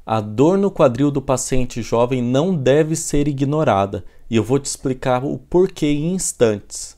A dor no quadril do paciente jovem não deve ser ignorada e eu vou te explicar o porquê em instantes.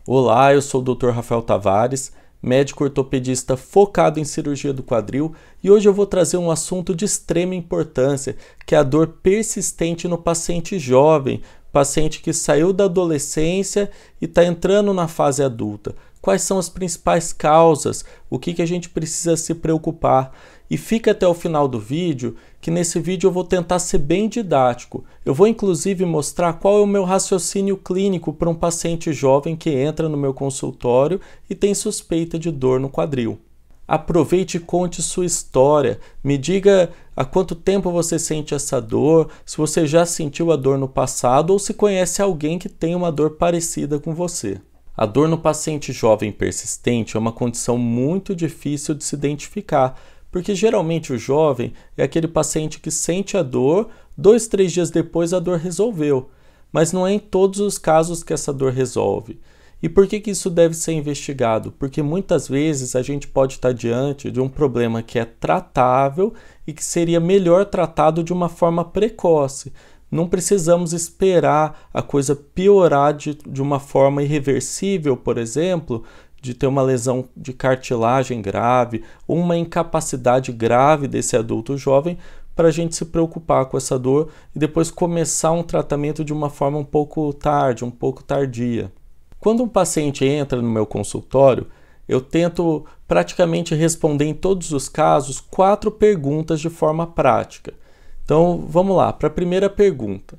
Olá, eu sou o Dr. Rafael Tavares, médico ortopedista focado em cirurgia do quadril, e hoje eu vou trazer um assunto de extrema importância, que é a dor persistente no paciente jovem, paciente que saiu da adolescência e está entrando na fase adulta. Quais são as principais causas? O que a gente precisa se preocupar? E fica até o final do vídeo, que nesse vídeo eu vou tentar ser bem didático. Eu vou inclusive mostrar qual é o meu raciocínio clínico para um paciente jovem que entra no meu consultório e tem suspeita de dor no quadril. Aproveite e conte sua história. Me diga há quanto tempo você sente essa dor, se você já sentiu a dor no passado ou se conhece alguém que tem uma dor parecida com você. A dor no paciente jovem persistente é uma condição muito difícil de se identificar, porque geralmente o jovem é aquele paciente que sente a dor, 2, 3 dias depois a dor resolveu, mas não é em todos os casos que essa dor resolve. E por que isso deve ser investigado? Porque muitas vezes a gente pode estar diante de um problema que é tratável e que seria melhor tratado de uma forma precoce. Não precisamos esperar a coisa piorar de uma forma irreversível, por exemplo, de ter uma lesão de cartilagem grave ou uma incapacidade grave desse adulto jovem para a gente se preocupar com essa dor e depois começar um tratamento de uma forma um pouco tardia. Quando um paciente entra no meu consultório, eu tento praticamente responder em todos os casos 4 perguntas de forma prática. Então, vamos lá, para a primeira pergunta.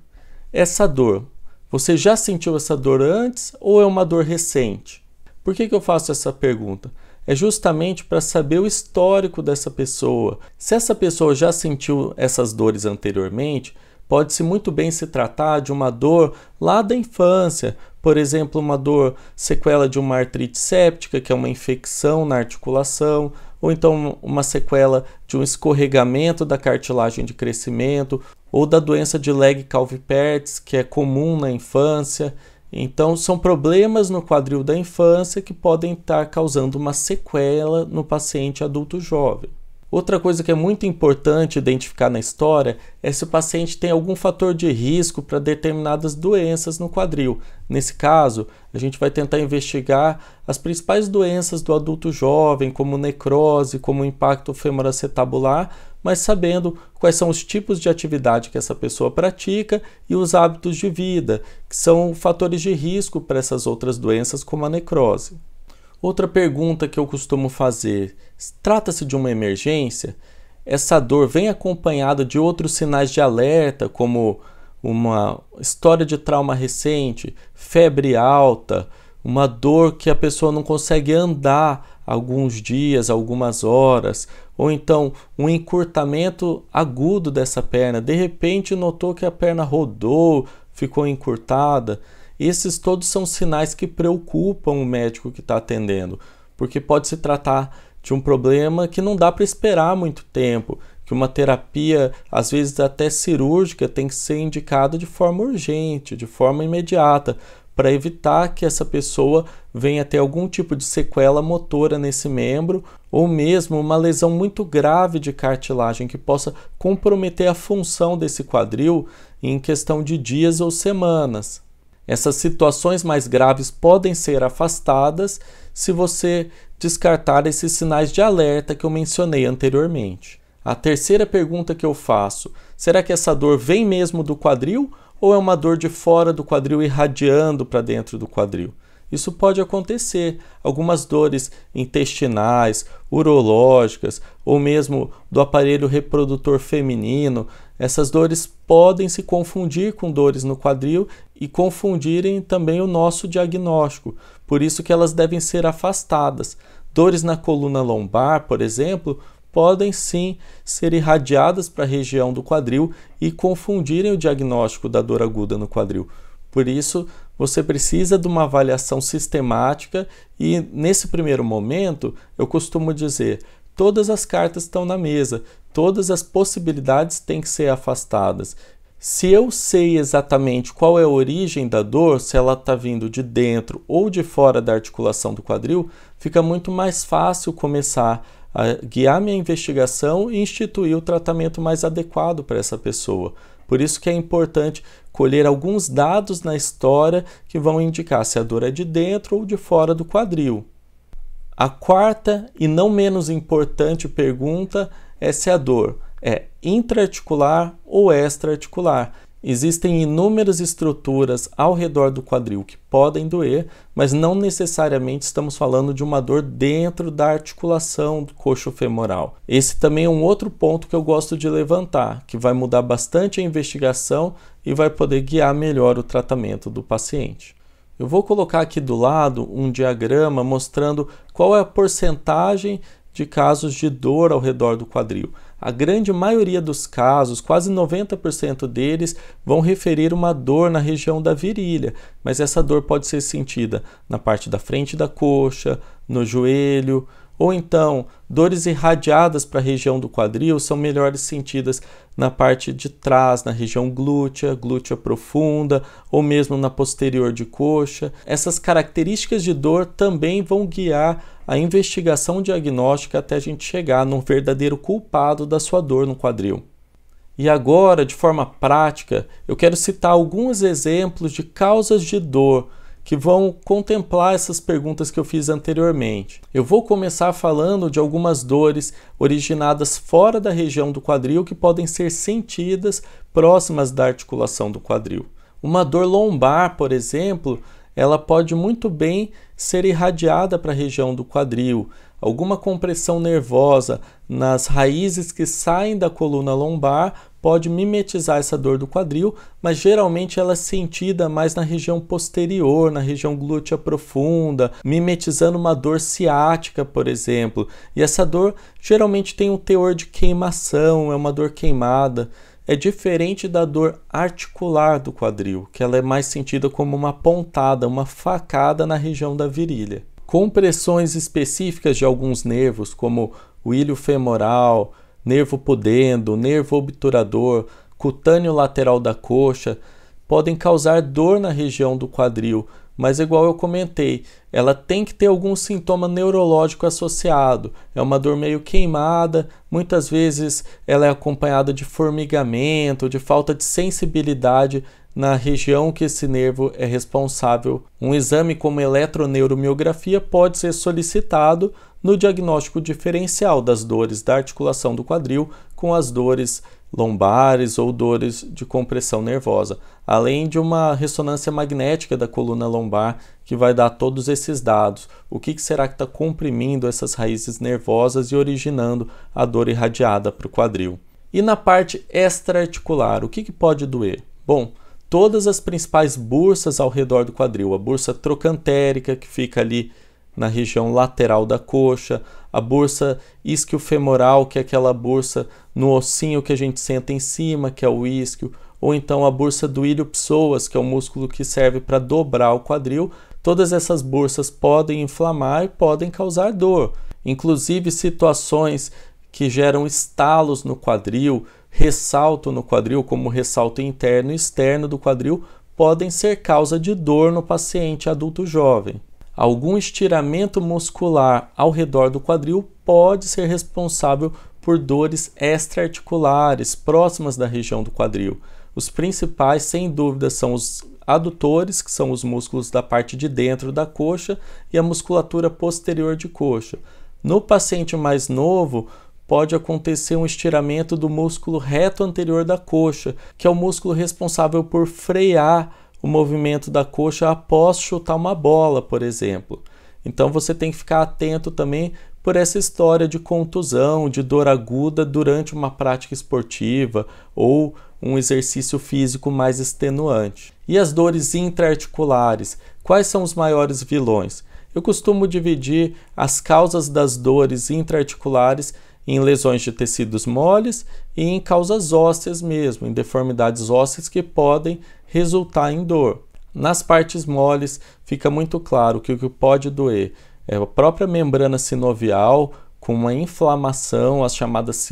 Essa dor, você já sentiu essa dor antes ou é uma dor recente? Por que eu faço essa pergunta? É justamente para saber o histórico dessa pessoa. Se essa pessoa já sentiu essas dores anteriormente, pode-se muito bem se tratar de uma dor lá da infância, por exemplo, uma dor sequela de uma artrite séptica, que é uma infecção na articulação, ou então uma sequela de um escorregamento da cartilagem de crescimento, ou da doença de Legg-Calvé-Pertz, que é comum na infância. Então, são problemas no quadril da infância que podem estar causando uma sequela no paciente adulto jovem. Outra coisa que é muito importante identificar na história é se o paciente tem algum fator de risco para determinadas doenças no quadril. Nesse caso, a gente vai tentar investigar as principais doenças do adulto jovem, como necrose, como impacto femoroacetabular, mas sabendo quais são os tipos de atividade que essa pessoa pratica e os hábitos de vida, que são fatores de risco para essas outras doenças, como a necrose. Outra pergunta que eu costumo fazer: trata-se de uma emergência? Essa dor vem acompanhada de outros sinais de alerta, como uma história de trauma recente, febre alta, uma dor que a pessoa não consegue andar alguns dias, algumas horas, ou então um encurtamento agudo dessa perna, de repente notou que a perna rodou, ficou encurtada. Esses todos são sinais que preocupam o médico que está atendendo, porque pode se tratar de um problema que não dá para esperar muito tempo, que uma terapia, às vezes até cirúrgica, tem que ser indicada de forma urgente, de forma imediata, para evitar que essa pessoa venha ter algum tipo de sequela motora nesse membro, ou mesmo uma lesão muito grave de cartilagem que possa comprometer a função desse quadril em questão de dias ou semanas. Essas situações mais graves podem ser afastadas se você descartar esses sinais de alerta que eu mencionei anteriormente. A terceira pergunta que eu faço: será que essa dor vem mesmo do quadril ou é uma dor de fora do quadril irradiando para dentro do quadril? Isso pode acontecer. Algumas dores intestinais, urológicas ou mesmo do aparelho reprodutor feminino, essas dores podem se confundir com dores no quadril e confundirem também o nosso diagnóstico. Por isso que elas devem ser afastadas. Dores na coluna lombar, por exemplo, podem sim ser irradiadas para a região do quadril e confundirem o diagnóstico da dor aguda no quadril. Por isso, você precisa de uma avaliação sistemática e, nesse primeiro momento, eu costumo dizer: todas as cartas estão na mesa, todas as possibilidades têm que ser afastadas. Se eu sei exatamente qual é a origem da dor, se ela está vindo de dentro ou de fora da articulação do quadril, fica muito mais fácil começar a guiar minha investigação e instituir o tratamento mais adequado para essa pessoa. Por isso que é importante colher alguns dados na história que vão indicar se a dor é de dentro ou de fora do quadril. A quarta e não menos importante pergunta é se a dor é intraarticular ou extraarticular. Existem inúmeras estruturas ao redor do quadril que podem doer, mas não necessariamente estamos falando de uma dor dentro da articulação coxo-femoral. Esse também é um outro ponto que eu gosto de levantar, que vai mudar bastante a investigação e vai poder guiar melhor o tratamento do paciente. Eu vou colocar aqui do lado um diagrama mostrando qual é a porcentagem de casos de dor ao redor do quadril. A grande maioria dos casos, quase 90% deles, vão referir uma dor na região da virilha, mas essa dor pode ser sentida na parte da frente da coxa, no joelho, ou então dores irradiadas para a região do quadril são melhores sentidas na parte de trás, na região glútea, glútea profunda, ou mesmo na posterior de coxa. Essas características de dor também vão guiar a investigação diagnóstica até a gente chegar num verdadeiro culpado da sua dor no quadril. E agora, de forma prática, eu quero citar alguns exemplos de causas de dor que vão contemplar essas perguntas que eu fiz anteriormente. Eu vou começar falando de algumas dores originadas fora da região do quadril que podem ser sentidas próximas da articulação do quadril. Uma dor lombar, por exemplo, ela pode muito bem ser irradiada para a região do quadril. Alguma compressão nervosa nas raízes que saem da coluna lombar pode mimetizar essa dor do quadril, mas geralmente ela é sentida mais na região posterior, na região glútea profunda, mimetizando uma dor ciática, por exemplo. E essa dor geralmente tem um teor de queimação, é uma dor queimada. É diferente da dor articular do quadril, que ela é mais sentida como uma pontada, uma facada na região da virilha. Compressões específicas de alguns nervos, como o ilho femoral, nervo pudendo, nervo obturador, cutâneo lateral da coxa, podem causar dor na região do quadril, mas igual eu comentei, ela tem que ter algum sintoma neurológico associado. É uma dor meio queimada, muitas vezes ela é acompanhada de formigamento, de falta de sensibilidade na região que esse nervo é responsável. Um exame como eletroneuromiografia pode ser solicitado no diagnóstico diferencial das dores da articulação do quadril com as dores lombares ou dores de compressão nervosa, além de uma ressonância magnética da coluna lombar que vai dar todos esses dados. O que será que está comprimindo essas raízes nervosas e originando a dor irradiada para o quadril? E na parte extraarticular, o que pode doer? Bom, todas as principais bursas ao redor do quadril, a bursa trocantérica, que fica ali na região lateral da coxa, a bursa isquiofemoral, que é aquela bursa no ossinho que a gente senta em cima, que é o isquio, ou então a bursa do ilho-psoas, que é o músculo que serve para dobrar o quadril. Todas essas bursas podem inflamar e podem causar dor. Inclusive situações que geram estalos no quadril, ressalto no quadril, como ressalto interno e externo do quadril, podem ser causa de dor no paciente adulto jovem. Algum estiramento muscular ao redor do quadril pode ser responsável por dores extraarticulares próximas da região do quadril. Os principais, sem dúvida, são os adutores, que são os músculos da parte de dentro da coxa, e a musculatura posterior de coxa. No paciente mais novo, pode acontecer um estiramento do músculo reto anterior da coxa, que é o músculo responsável por frear o movimento da coxa após chutar uma bola, por exemplo. Então você tem que ficar atento também por essa história de contusão, de dor aguda durante uma prática esportiva ou um exercício físico mais extenuante. E as dores intraarticulares? Quais são os maiores vilões? Eu costumo dividir as causas das dores intraarticulares em lesões de tecidos moles e em causas ósseas mesmo, em deformidades ósseas que podem resultar em dor. Nas partes moles fica muito claro que o que pode doer é a própria membrana sinovial com uma inflamação, as chamadas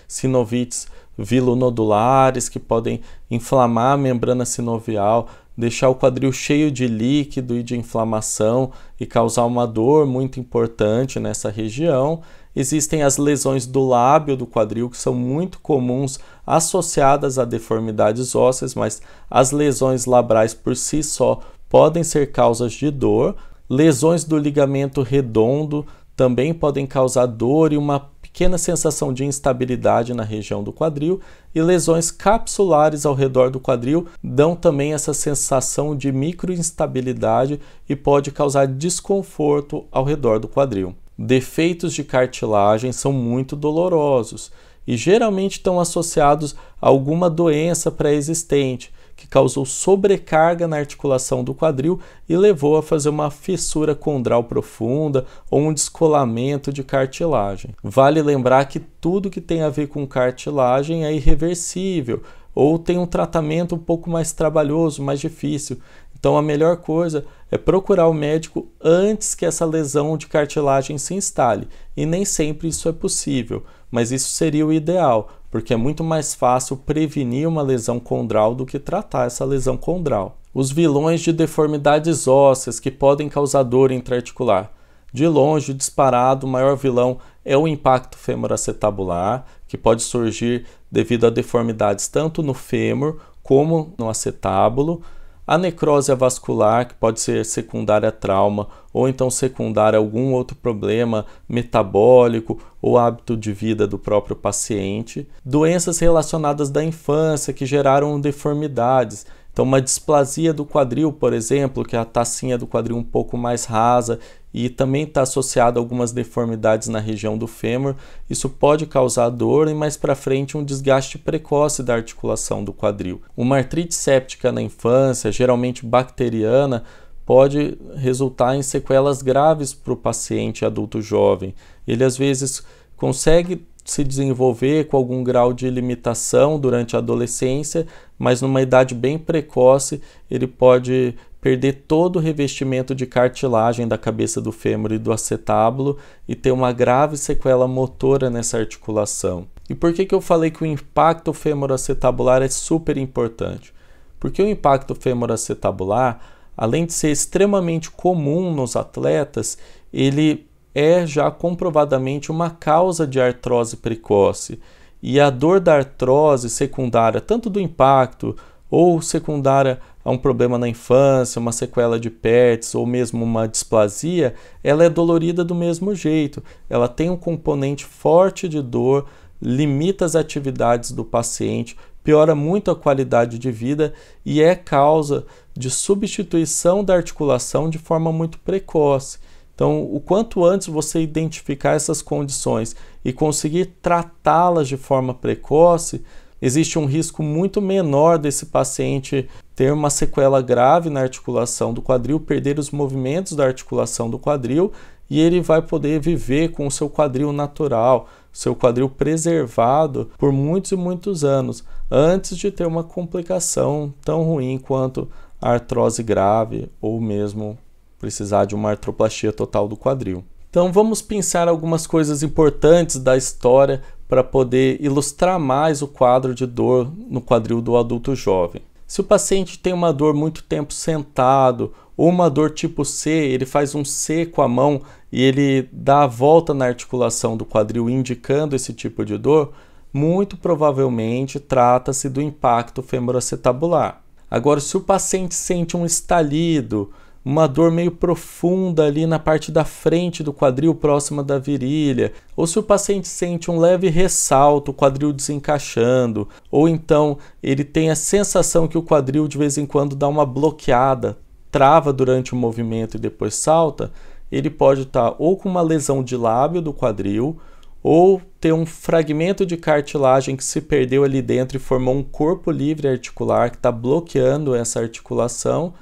sinovites vilonodulares, que podem inflamar a membrana sinovial, deixar o quadril cheio de líquido e de inflamação e causar uma dor muito importante nessa região. Existem as lesões do lábio do quadril, que são muito comuns, associadas a deformidades ósseas, mas as lesões labrais por si só podem ser causas de dor. Lesões do ligamento redondo também podem causar dor e uma pequena sensação de instabilidade na região do quadril, e lesões capsulares ao redor do quadril dão também essa sensação de microinstabilidade e pode causar desconforto ao redor do quadril. Defeitos de cartilagem são muito dolorosos e geralmente estão associados a alguma doença pré-existente que causou sobrecarga na articulação do quadril e levou a fazer uma fissura condral profunda ou um descolamento de cartilagem. Vale lembrar que tudo que tem a ver com cartilagem é irreversível ou tem um tratamento um pouco mais trabalhoso, mais difícil. Então a melhor coisa é procurar o médico antes que essa lesão de cartilagem se instale. E nem sempre isso é possível, mas isso seria o ideal, porque é muito mais fácil prevenir uma lesão condral do que tratar essa lesão condral. Os vilões de deformidades ósseas que podem causar dor intraarticular. De longe, disparado, o maior vilão é o impacto femoroacetabular, que pode surgir devido a deformidades tanto no fêmur como no acetábulo. A necrose avascular, que pode ser secundária a trauma ou então secundária a algum outro problema metabólico ou hábito de vida do próprio paciente. Doenças relacionadas da infância que geraram deformidades. Então, uma displasia do quadril, por exemplo, que é a tacinha do quadril um pouco mais rasa e também está associada a algumas deformidades na região do fêmur. Isso pode causar dor e mais para frente um desgaste precoce da articulação do quadril. Uma artrite séptica na infância, geralmente bacteriana, pode resultar em sequelas graves para o paciente adulto jovem. Ele às vezes consegue se desenvolver com algum grau de limitação durante a adolescência, mas numa idade bem precoce ele pode perder todo o revestimento de cartilagem da cabeça do fêmur e do acetábulo e ter uma grave sequela motora nessa articulação. E por que eu falei que o impacto femoroacetabular é super importante? Porque o impacto femoroacetabular, além de ser extremamente comum nos atletas, ele é já comprovadamente uma causa de artrose precoce. E a dor da artrose secundária, tanto do impacto ou secundária a um problema na infância, uma sequela de PETS ou mesmo uma displasia, ela é dolorida do mesmo jeito. Ela tem um componente forte de dor, limita as atividades do paciente, piora muito a qualidade de vida e é causa de substituição da articulação de forma muito precoce. Então, o quanto antes você identificar essas condições e conseguir tratá-las de forma precoce, existe um risco muito menor desse paciente ter uma sequela grave na articulação do quadril, perder os movimentos da articulação do quadril e ele vai poder viver com o seu quadril natural, seu quadril preservado por muitos e muitos anos, antes de ter uma complicação tão ruim quanto a artrose grave ou mesmo precisar de uma artroplastia total do quadril. Então vamos pensar algumas coisas importantes da história para poder ilustrar mais o quadro de dor no quadril do adulto jovem. Se o paciente tem uma dor muito tempo sentado ou uma dor tipo C, ele faz um C com a mão e ele dá a volta na articulação do quadril indicando esse tipo de dor, muito provavelmente trata-se do impacto femoroacetabular. Agora, se o paciente sente um estalido, uma dor meio profunda ali na parte da frente do quadril, próxima da virilha, ou se o paciente sente um leve ressalto, o quadril desencaixando, ou então ele tem a sensação que o quadril de vez em quando dá uma bloqueada, trava durante o movimento e depois salta, ele pode estar ou com uma lesão de lábio do quadril, ou ter um fragmento de cartilagem que se perdeu ali dentro e formou um corpo livre articular que está bloqueando essa articulação,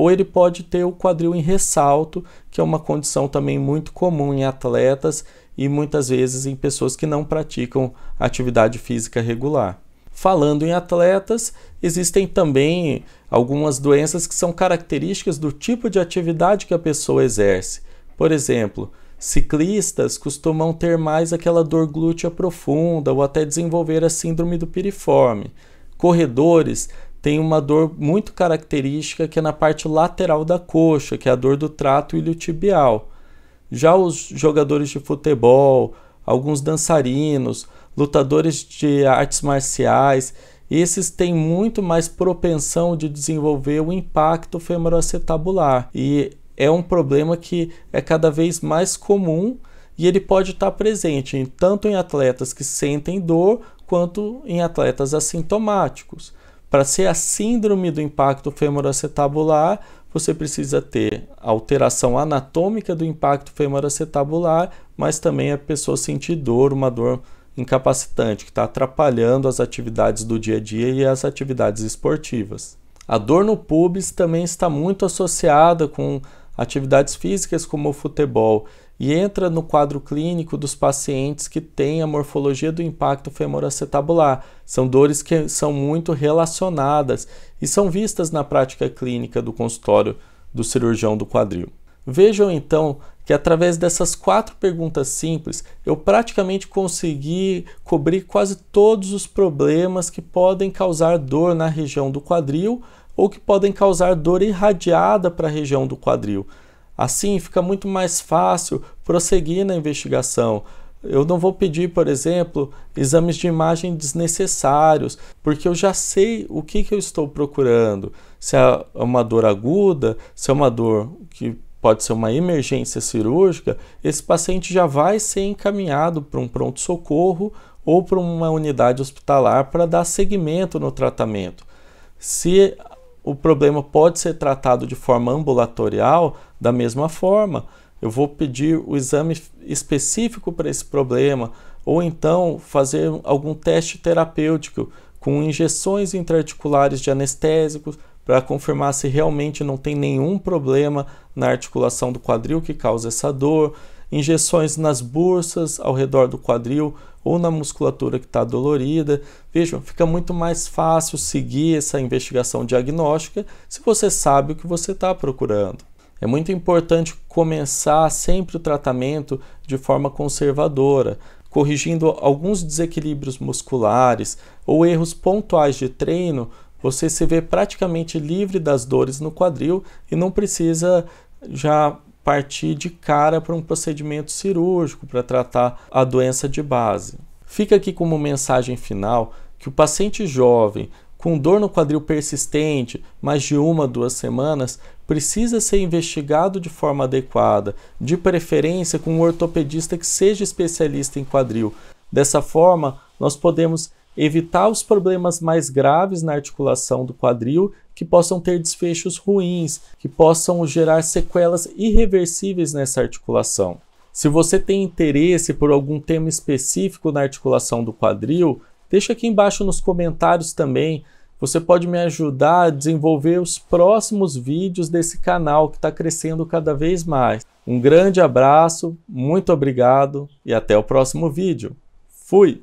ou ele pode ter o quadril em ressalto, que é uma condição também muito comum em atletas e muitas vezes em pessoas que não praticam atividade física regular. Falando em atletas, existem também algumas doenças que são características do tipo de atividade que a pessoa exerce. Por exemplo, Ciclistas costumam ter mais aquela dor glútea profunda ou até desenvolver a síndrome do piriforme. Corredores têm uma dor muito característica que é na parte lateral da coxa, que é a dor do trato iliotibial. Já os jogadores de futebol, alguns dançarinos, lutadores de artes marciais, esses têm muito mais propensão de desenvolver o impacto femoroacetabular. E é um problema que é cada vez mais comum e ele pode estar presente tanto em atletas que sentem dor quanto em atletas assintomáticos. Para ser a síndrome do impacto femoroacetabular, você precisa ter alteração anatômica do impacto femoroacetabular, mas também a pessoa sentir dor, uma dor incapacitante, que está atrapalhando as atividades do dia a dia e as atividades esportivas. A dor no pubis também está muito associada com atividades físicas como o futebol e entra no quadro clínico dos pacientes que têm a morfologia do impacto femoroacetabular. São dores que são muito relacionadas e são vistas na prática clínica do consultório do cirurgião do quadril. Vejam então que através dessas 4 perguntas simples eu praticamente consegui cobrir quase todos os problemas que podem causar dor na região do quadril ou que podem causar dor irradiada para a região do quadril. Assim fica muito mais fácil prosseguir na investigação. Eu não vou pedir, por exemplo, exames de imagem desnecessários, porque eu já sei o que eu estou procurando. Se é uma dor aguda, se é uma dor que pode ser uma emergência cirúrgica, esse paciente já vai ser encaminhado para um pronto-socorro ou para uma unidade hospitalar para dar seguimento no tratamento. Se o problema pode ser tratado de forma ambulatorial, da mesma forma, eu vou pedir o exame específico para esse problema, ou então fazer algum teste terapêutico com injeções intraarticulares de anestésicos para confirmar se realmente não tem nenhum problema na articulação do quadril que causa essa dor, injeções nas bursas ao redor do quadril ou na musculatura que está dolorida. Vejam, fica muito mais fácil seguir essa investigação diagnóstica se você sabe o que você está procurando. É muito importante começar sempre o tratamento de forma conservadora, corrigindo alguns desequilíbrios musculares ou erros pontuais de treino. Você se vê praticamente livre das dores no quadril e não precisa já partir de cara para um procedimento cirúrgico para tratar a doença de base. Fica aqui como mensagem final que o paciente jovem com dor no quadril persistente, mais de 1 a 2 semanas, precisa ser investigado de forma adequada, de preferência com um ortopedista que seja especialista em quadril. Dessa forma, nós podemos evitar os problemas mais graves na articulação do quadril que possam ter desfechos ruins, que possam gerar sequelas irreversíveis nessa articulação. Se você tem interesse por algum tema específico na articulação do quadril, deixa aqui embaixo nos comentários também. Você pode me ajudar a desenvolver os próximos vídeos desse canal que está crescendo cada vez mais. Um grande abraço, muito obrigado e até o próximo vídeo. Fui!